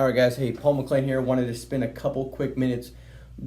All right, guys. Hey, Paul McLean here. Wanted to spend a couple quick minutes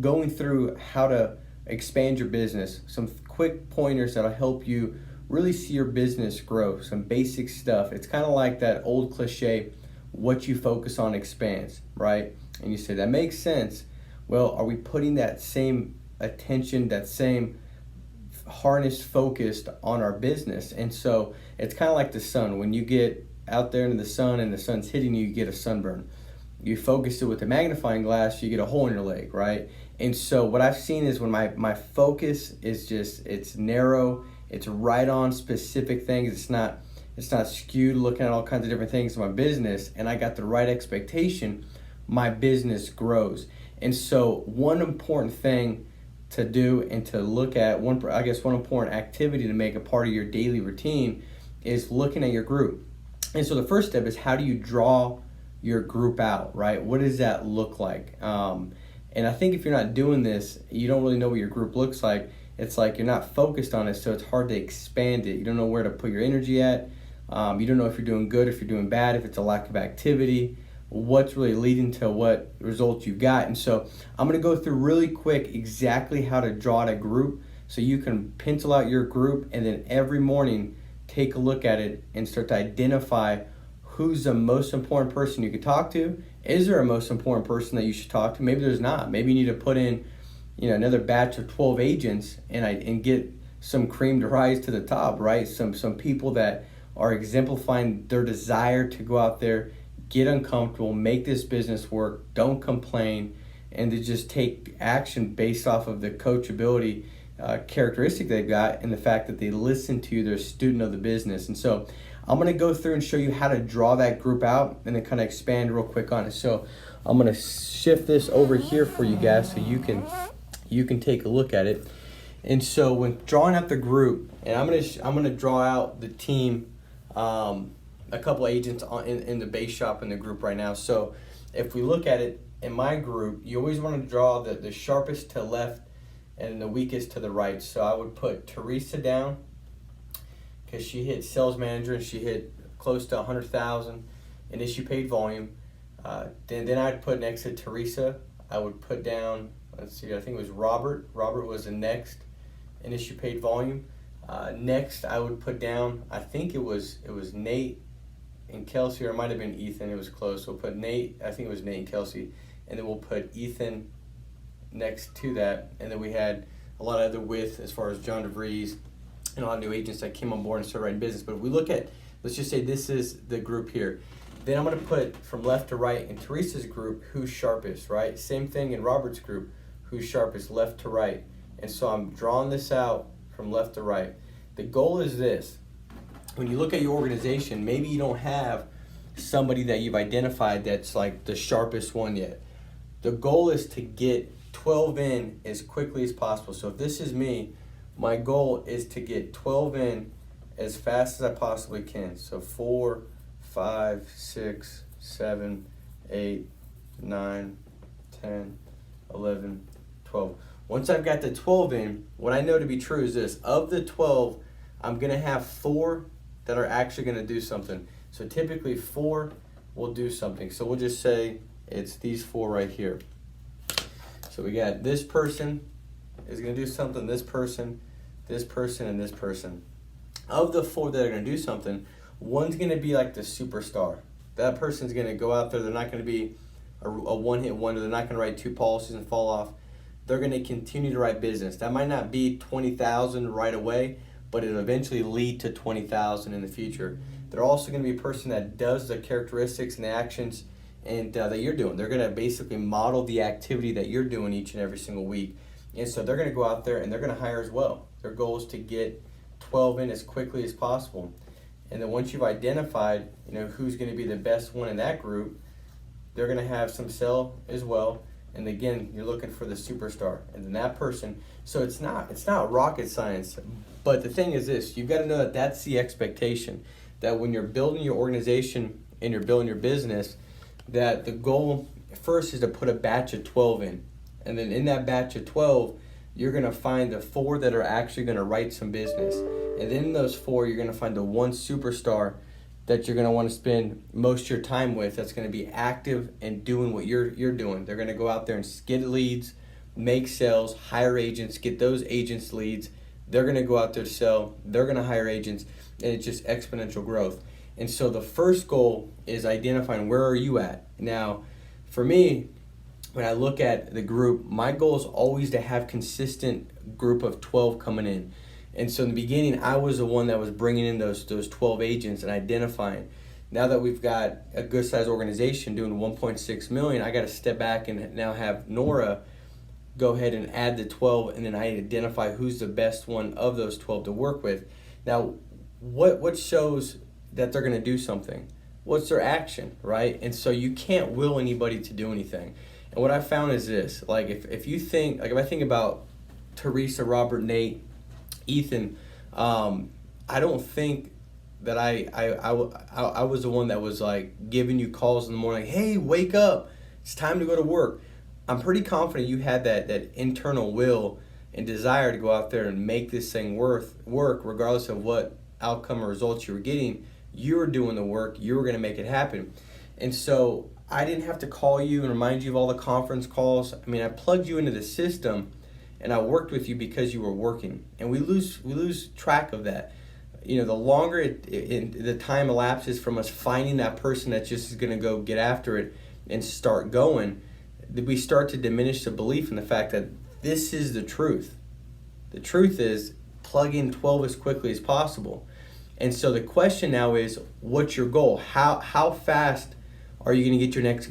going through how to expand your business. Some quick pointers that'll help you really see your business grow. Some basic stuff. It's kind of like that old cliche, what you focus on expands, right? And you say, that makes sense. Well, are we putting that same attention, that same harness focused on our business? And so it's kind of like the sun. When you get out there into the sun and the sun's hitting you, you get a sunburn. You focus it with a magnifying glass, you get a hole in your leg, right? And so what I've seen is when my focus is just, it's narrow, it's right on specific things, it's not skewed looking at all kinds of different things in my business, and I got the right expectation, my business grows. And so one important thing to do and to look at, one important activity to make a part of your daily routine is looking at your group. And so the first step is, how do you draw your group out, right? What does that look like? And I think if you're not doing this, you don't really know what your group looks like. It's like you're not focused on it, so it's hard to expand it. You don't know where to put your energy at. You don't know if you're doing good, if you're doing bad, if it's a lack of activity, what's really leading to what results you've got. And so I'm going to go through really quick exactly how to draw out a group so you can pencil out your group, and then every morning take a look at it and start to identify who's the most important person you could talk to. Is there a most important person that you should talk to? Maybe there's not. Maybe you need to put in, another batch of 12 agents and get some cream to rise to the top, right? Some people that are exemplifying their desire to go out there, get uncomfortable, make this business work, don't complain, and to just take action based off of the coachability characteristic they've got and the fact that they listen to you, they're a student of the business. And so I'm going to go through and show you how to draw that group out and then kind of expand real quick on it. So I'm going to shift this over here for you guys so you can take a look at it. And so when drawing out the group, and I'm going to draw out the team, a couple agents in the base shop in the group right now. So if we look at it in my group, you always want to draw the sharpest to left and the weakest to the right. So I would put Teresa down because she hit sales manager and she hit close to 100,000 in issue paid volume. Then I'd put next to Teresa, I would put down, I think it was Robert. Robert was the next in issue paid volume. Next I would put down, I think it was Nate and Kelsey, or it might have been Ethan. It was close. So we'll put Nate, I think it was Nate and Kelsey, and then we'll put Ethan next to that. And then we had a lot of other width as far as John DeVries and a lot of new agents that came on board and started writing business. But if we look at, let's just say this is the group here. Then I'm going to put from left to right in Teresa's group, who's sharpest, right? Same thing in Robert's group, who's sharpest, left to right. And so I'm drawing this out from left to right. The goal is this. When you look at your organization, maybe you don't have somebody that you've identified that's like the sharpest one yet. The goal is to get 12 in as quickly as possible. So if this is me, my goal is to get 12 in as fast as I possibly can. So 4, 5, 6, 7, 8, 9, 10, 11, 12. Once I've got the 12 in, what I know to be true is this. Of the 12, I'm going to have 4 that are actually going to do something. So typically 4 will do something. So we'll just say it's these 4 right here. So we got this person is going to do something, this person, and this person. Of the 4 that are going to do something, one's going to be like the superstar. That person's going to go out there. They're not going to be a one-hit wonder. They're not going to write 2 policies and fall off. They're going to continue to write business. That might not be 20,000 right away, but it'll eventually lead to 20,000 in the future. They're also going to be a person that does the characteristics and the actions and that you're doing. They're going to basically model the activity that you're doing each and every single week. And so they're going to go out there and they're going to hire as well. Their goal is to get 12 in as quickly as possible. And then once you've identified, who's going to be the best one in that group, they're going to have some sell as well. And again, you're looking for the superstar. And then that person, so it's not rocket science. But the thing is this, you've got to know that that's the expectation. That when you're building your organization and you're building your business, that the goal first is to put a batch of 12 in. And then in that batch of 12, you're going to find the 4 that are actually going to write some business. And then in those 4, you're going to find the one superstar that you're going to want to spend most of your time with, that's going to be active and doing what you're doing. They're going to go out there and get leads, make sales, hire agents, get those agents leads. They're going to go out there to sell. They're going to hire agents, and it's just exponential growth. And so the first goal is identifying where are you at. Now, for me, when I look at the group, my goal is always to have consistent group of 12 coming in. And so in the beginning, I was the one that was bringing in those 12 agents and identifying. Now that we've got a good sized organization doing 1.6 million, I got to step back and now have Nora go ahead and add the 12, and then I identify who's the best one of those 12 to work with. Now, what shows that they're going to do something? What's their action, right? And so you can't will anybody to do anything. And what I found is this, like if you think, like if I think about Teresa, Robert, Nate, Ethan, I don't think that I was the one that was like giving you calls in the morning, hey, wake up, it's time to go to work. I'm pretty confident you had that internal will and desire to go out there and make this thing work regardless of what outcome or results you were getting. You were doing the work, you were going to make it happen. And so I didn't have to call you and remind you of all the conference calls. I mean, I plugged you into the system and I worked with you because you were working. And we lose track of that. You know, the longer the time elapses from us finding that person that just is going to go get after it and start going, we start to diminish the belief in the fact that this is the truth. The truth is plug in 12 as quickly as possible. And so the question now is, what's your goal? How fast are you going to get your next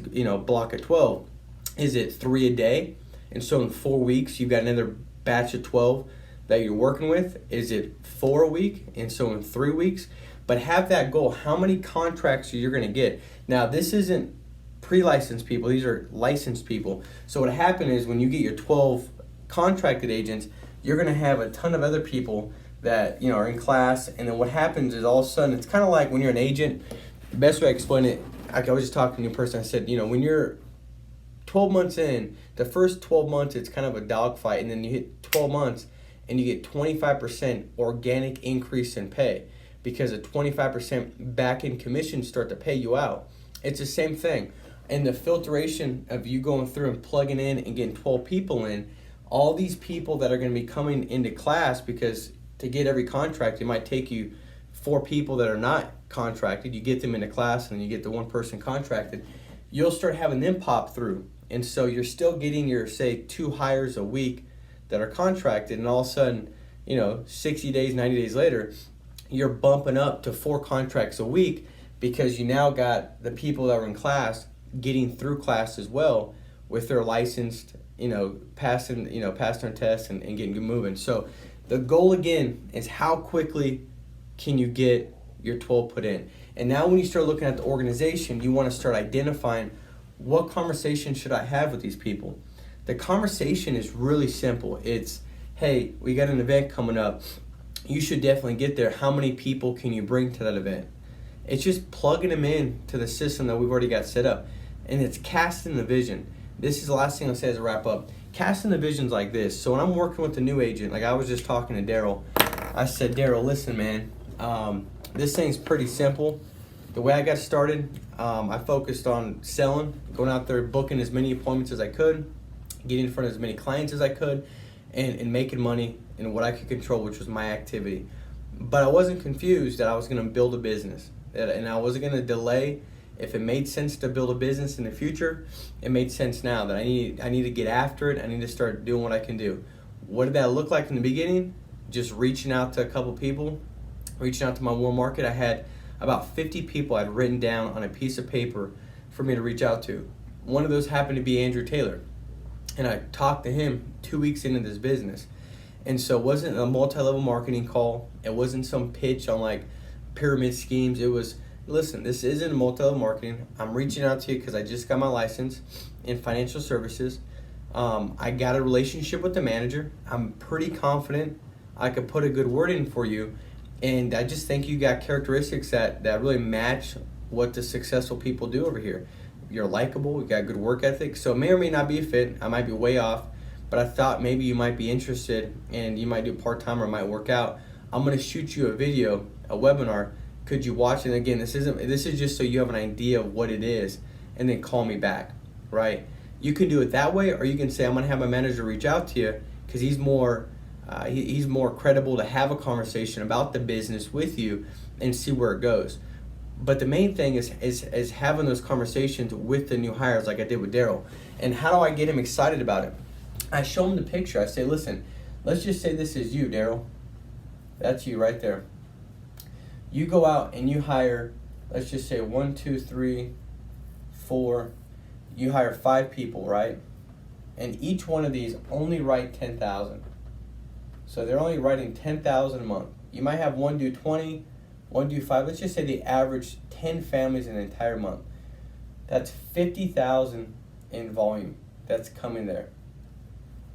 block of 12? Is it 3 a day? And so in 4 weeks, you've got another batch of 12 that you're working with. Is it 4 a week? And so in 3 weeks, but have that goal. How many contracts are you going to get? Now, this isn't pre-licensed people. These are licensed people. So what happened is when you get your 12 contracted agents, you're going to have a ton of other people that are in class. And then what happens is all of a sudden, it's kind of like when you're an agent. The best way I explain it, I was just talking to a new person. I said, when you're 12 months in, the first 12 months, it's kind of a dogfight. And then you hit 12 months and you get 25% organic increase in pay because a 25% back end commissions start to pay you out. It's the same thing. And the filtration of you going through and plugging in and getting 12 people in, all these people that are going to be coming into class, because to get every contract, it might take you 4 people that are not contracted. You get them into class and then you get the one person contracted. You'll start having them pop through. And so you're still getting your, say, 2 hires a week that are contracted. And all of a sudden, 60 days, 90 days later, you're bumping up to 4 contracts a week because you now got the people that were in class getting through class as well with their licensed, passing their tests and getting moving. So the goal again is how quickly can you get your 12 put in. And now when you start looking at the organization, you want to start identifying what conversation should I have with these people. The conversation is really simple. It's, hey, we got an event coming up. You should definitely get there. How many people can you bring to that event? It's just plugging them in to the system that we've already got set up. And it's casting the vision. This is the last thing I'll say as a wrap up. Casting the vision's like this. So when I'm working with a new agent, like I was just talking to Daryl, I said, Daryl, listen, man, this thing's pretty simple. The way I got started, I focused on selling, going out there, booking as many appointments as I could, getting in front of as many clients as I could, and making money in what I could control, which was my activity. But I wasn't confused that I was going to build a business, and I wasn't going to delay. If it made sense to build a business in the future, it made sense now that I need to get after it. I need to start doing what I can do. What did that look like in the beginning? Just reaching out to a couple people, reaching out to my warm market. I had about 50 people I'd written down on a piece of paper for me to reach out to. One of those happened to be Andrew Taylor. And I talked to him 2 weeks into this business. And so it wasn't a multi-level marketing call. It wasn't some pitch on like pyramid schemes. It was, listen, this isn't multi-level marketing. I'm reaching out to you because I just got my license in financial services. I got a relationship with the manager. I'm pretty confident I could put a good word in for you. And I just think you got characteristics that really match what the successful people do over here. You're likable, you got good work ethic. So it may or may not be a fit. I might be way off, but I thought maybe you might be interested and you might do part-time or it might work out. I'm going to shoot you a video, a webinar. Could you watch it? And again, this is just so you have an idea of what it is, and then call me back, right? You can do it that way, or you can say, I'm gonna have my manager reach out to you because he's more credible to have a conversation about the business with you and see where it goes. But the main thing is having those conversations with the new hires, like I did with Daryl. And how do I get him excited about it? I show him the picture. I say, listen, let's just say this is you, Daryl. That's you right there. You go out and you hire, let's just say 1, 2, 3, 4. You hire 5 people, right? And each one of these only write 10,000. So they're only writing 10,000 a month. You might have one do 20, one do 5. Let's just say they average 10 families in an entire month. That's 50,000 in volume that's coming there.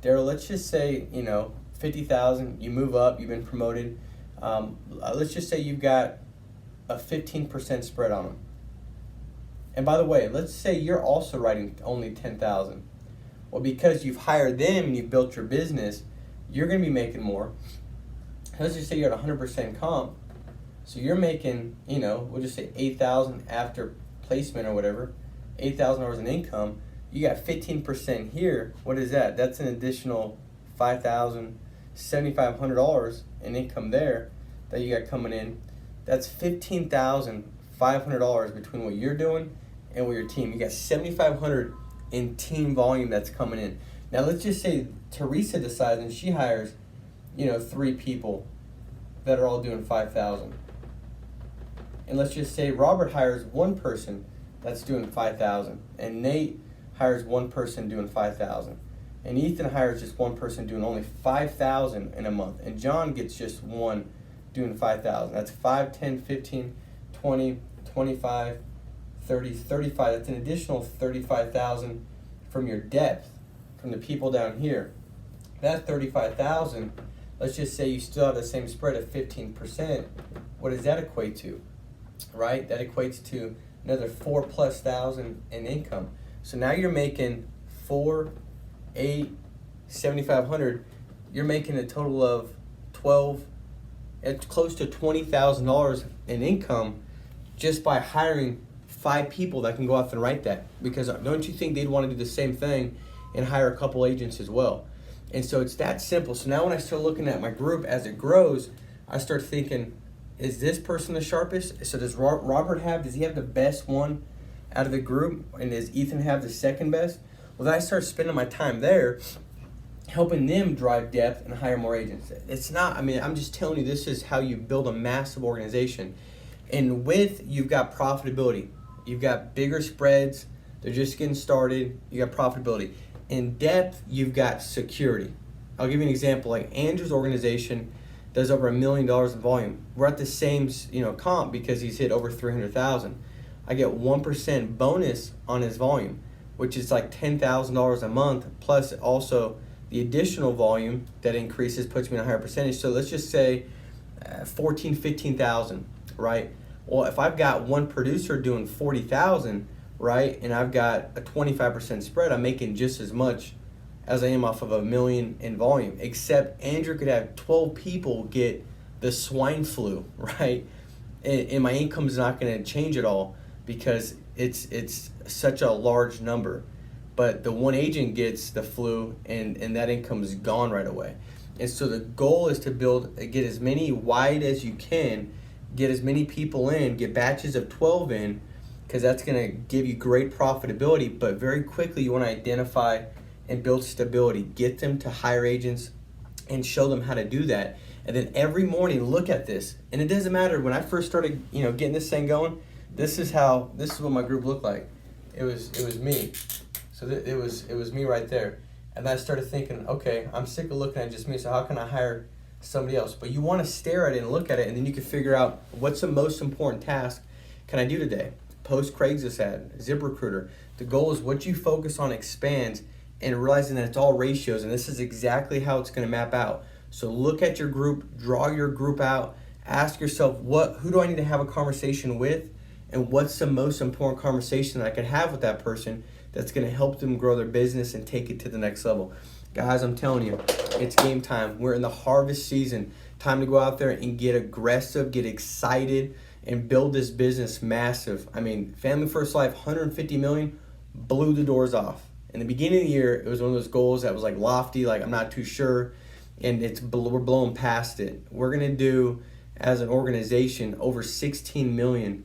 Daryl, let's just say, 50,000, you move up, you've been promoted. Let's just say you've got a 15% spread on them. And by the way, let's say you're also writing only 10,000. Well, because you've hired them and you've built your business, you're going to be making more. Let's just say you're at 100% comp. So you're making, we'll just say 8,000 after placement or whatever, $8,000 in income. You got 15% here. What is that? That's an additional $5,000, $7,500 in income there that you got coming in. That's $15,500 between what you're doing and with your team. You got $7,500 in team volume that's coming in. Now let's just say Teresa decides and she hires, 3 people that are all doing 5,000. And let's just say Robert hires 1 person that's doing 5,000, and Nate hires 1 person doing 5,000, and Ethan hires just 1 person doing only 5,000 in a month, and John gets just 1 doing 5,000. That's 5, 10, 15, 20, 25, 30, 35. That's an additional 35,000 from your depth, from the people down here. That 35,000, let's just say you still have the same spread of 15%. What does that equate to? Right? That equates to another 4,000+ in income. So now you're making 4, 8, 7,500. You're making a total of 12. It's close to $20,000 in income just by hiring 5 people that can go out and write that. Because don't you think they'd want to do the same thing and hire a couple agents as well? And so it's that simple. So now when I start looking at my group as it grows, I start thinking, is this person the sharpest? So does Robert does he have the best one out of the group? And does Ethan have the second best? Well, then I start spending my time there helping them drive depth and hire more agents. I'm just telling you, this is how you build a massive organization. And you've got profitability. You've got bigger spreads. They're just getting started. You got profitability. In depth, you've got security. I'll give you an example. Like Andrew's organization does over $1 million in volume. We're at the same, comp because he's hit over 300,000. I get 1% bonus on his volume, which is like $10,000 a month, plus also the additional volume that increases puts me in a higher percentage. So let's just say 14, 15,000, right? Well, if I've got 1 producer doing 40,000, right, and I've got a 25% spread, I'm making just as much as I am off of $1 million in volume, except Andrew could have 12 people get the swine flu, right? And my income's not going to change at all because it's such a large number. But the 1 agent gets the flu and that income's gone right away. And so the goal is to get as many wide as you can, get as many people in, get batches of 12 in, because that's going to give you great profitability. But very quickly you want to identify and build stability. Get them to hire agents and show them how to do that. And then every morning look at this. And it doesn't matter, when I first started, getting this thing going, this is what my group looked like. It was me. So it was me right there. And I started thinking, okay, I'm sick of looking at just me, so how can I hire somebody else? But you want to stare at it and look at it, and then you can figure out what's the most important task can I do today. Post Craigslist ad, ZipRecruiter. The goal is what you focus on expands, and realizing that it's all ratios, and this is exactly how it's going to map out. So look at your group, draw your group out, ask yourself, who do I need to have a conversation with, and what's the most important conversation that I could have with that person that's going to help them grow their business and take it to the next level. Guys, I'm telling you, it's game time. We're in the harvest season. Time to go out there and get aggressive, get excited, and build this business massive. I mean, Family First Life, 150 million, blew the doors off. In the beginning of the year, it was one of those goals that was like lofty, like I'm not too sure, and we're blowing past it. We're gonna do, as an organization, over 16 million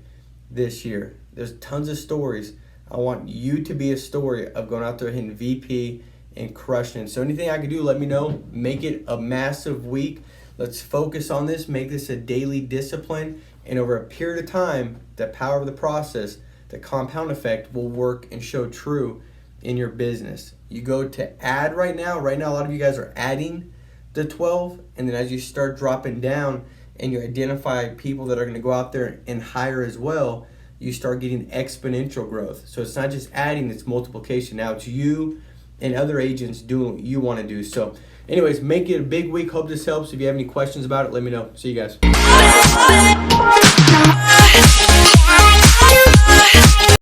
this year. There's tons of stories. I want you to be a story of going out there hitting VP and crushing it. So anything I can do, let me know. Make it a massive week. Let's focus on this, make this a daily discipline, and over a period of time, the power of the process, the compound effect will work and show true in your business. You go to add right now, a lot of you guys are adding the 12, and then as you start dropping down and you identify people that are going to go out there and hire as well, you start getting exponential growth. So it's not just adding, it's multiplication. Now it's you and other agents doing what you want to do. So anyways, make it a big week. Hope this helps. If you have any questions about it, let me know. See you guys.